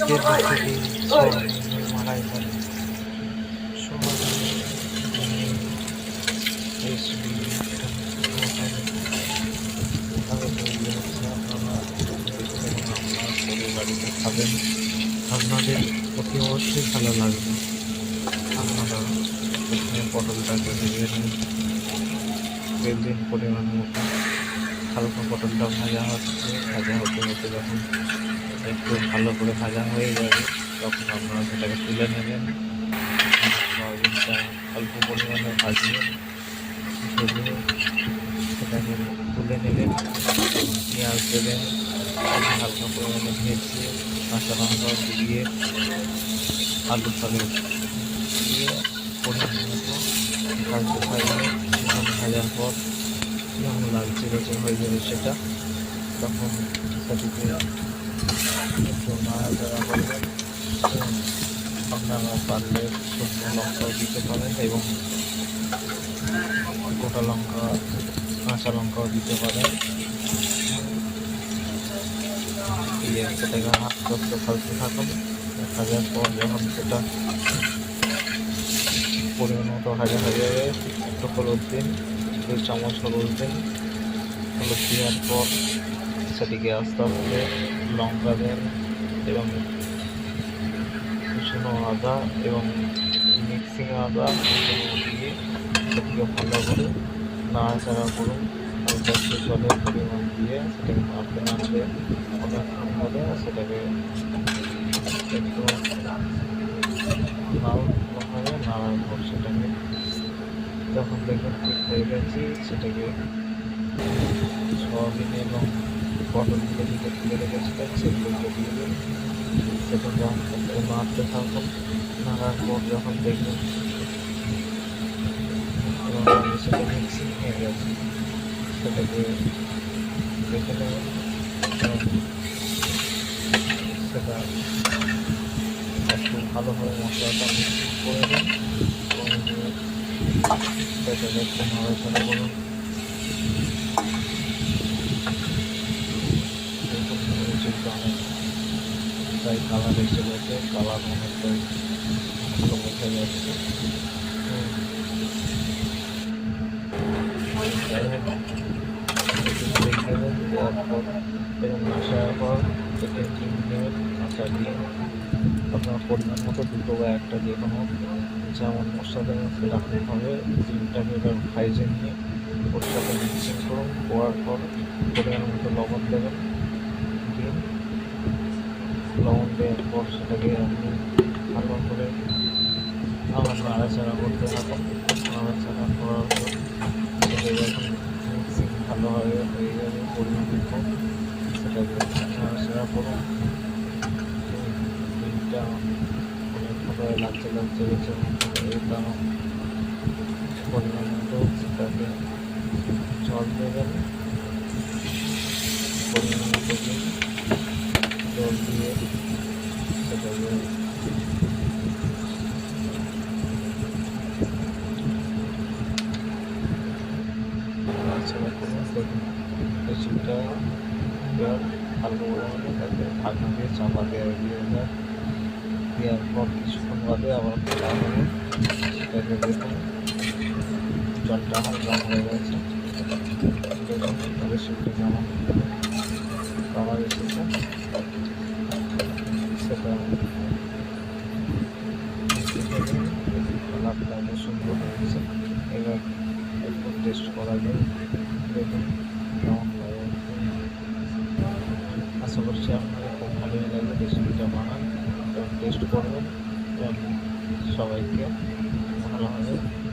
শীতের ঋতুতে সবাই মারাই গেল সবাই বাড়িতে খাবেন, আপনাদের অতি অবশ্যই ভালো লাগবে। আপনারা প্রথমে পটলটাকে ভেজে নিন, তেল দিন পরিমাণ মতো। হালকা পটলটা ভাজা হচ্ছে, ভাজা হতে হতে যখন একটু ভালো করে ভাজা হয়ে যাবে তখন আপনারা সেটাকে তুলে নেবেন। সয়াবিনটা অল্প পরিমাণে ভেজে সেটাকে তুলে নেবেন এবং পেঁয়াজ দেবেন, হালকা পরিমাণে ভেজে কাঁচা লঙ্কা দিয়ে আলু ফালু দিয়ে পরিমাণ মতো ভাজার পর যখন লালচে বেঁচে হয়ে যাবে সেটা, তখন সেটিকে একটু নাড়াচাড়া করবেন। আপনারা পারলে শুকনো লঙ্কাও দিতে পারেন এবং গোটা লঙ্কা কাঁচা লঙ্কাও দিতে পারেন। দিয়ে সেটাকে আস্তে আস্তে ফালতে থাকুন। ভাজার পর যখন সেটা পরিমাণ মতো ভাজা হয়ে যাবে, একটু হলুদ দিন, 2 চামচ হলুদ দিন। হলুদ দেওয়ার পর সেটিকে আস্তে আস্তে লঙ্কা দেন এবং কুচনো আদা এবং মিক্সিং আদা দিয়ে সেটিকে ভালো করে নাড়াচাড়া করুন। হালকা একটু জলের পরিমাণ দিয়ে সেটাকে নাড়তে নাড়তে অনেকক্ষণ ধরে সেটাকে একটু নাড়ার পর সেটাকে যখন দেখবেন ঠিক হয়ে গেছে, সেটাকে সয়াবিন এবং পটলগুলো দিকে তুলে রেখেছিলেন সেগুলোকে দিয়ে দিন। সেটা যখন নাড়তে থাকুন, নাড়ার পর যখন দেখবেন সেটা মিক্সিং হয়ে গেছে সেটাকে দেখে নেবেন এবং সেটা একটু ভালোভাবে মশলাটা মিক্সিং করে দেন এবং সেটাকে একটু নাড়াচাড়া করুন। অনেকটাই কালার এসে গেছে, কালার অনেকটাই ভালো বোঝা যাচ্ছে। দেখে নেবেন, দেওয়ার পর এরকম আসার পর এতে ডিম নেবেন, কাঁচা ডিম আপনার পরিমাণ মতো 2 বা 1টা যে কোনো যেমন মশলা দেবেন সেরকম হবে। ডিমটাকে এবার ভাইজে নিয়ে ওর সাথে মিক্সিং করুন, করার পর পরিমাণ মতো লবণ দেবেন। ডিম লবণ দেওয়ার পর সেটাকে আপনি ভালো করে আবার নাড়াচাড়া করতে থাকুন। নাড়াচাড়া করার পর সেটা যখন মিক্সিং ভালোভাবে হয়ে যাবে পরিমাণ মতো সেটাকে নাড়াচাড়া করুন। ডিমটা অনেকভাবে লাগতে গেছে এটা পরিমাণ মতো সেটাকে জল দেবেন, পরিমাণ মতো জল দিয়ে সেটাকে নাড়াচাড়া করুন। দেখুন রেসিপিটা হালকা পরিমাণে তাকে ঢাকনা দিয়ে চাপা দেওয়া দেওয়ার পর কিছুক্ষণ বাদে আবার খোলা হবে। সেটাকে দেখুন জলটা হালকা হয়ে গেছে। দেখুন রেসিপিটা কেমন কালার এসেছে সেটা কালারটা অনেক সুন্দর হয়েছে। এবার একটু টেস্ট করা যায়, দেখুন কেমন লাগে। আশা করছি আপনাদের খুব ভালোই লাগবে। রেসিপিটা বানান এবং টেস্ট করবেন এবং সবাইকে ভালোভাবে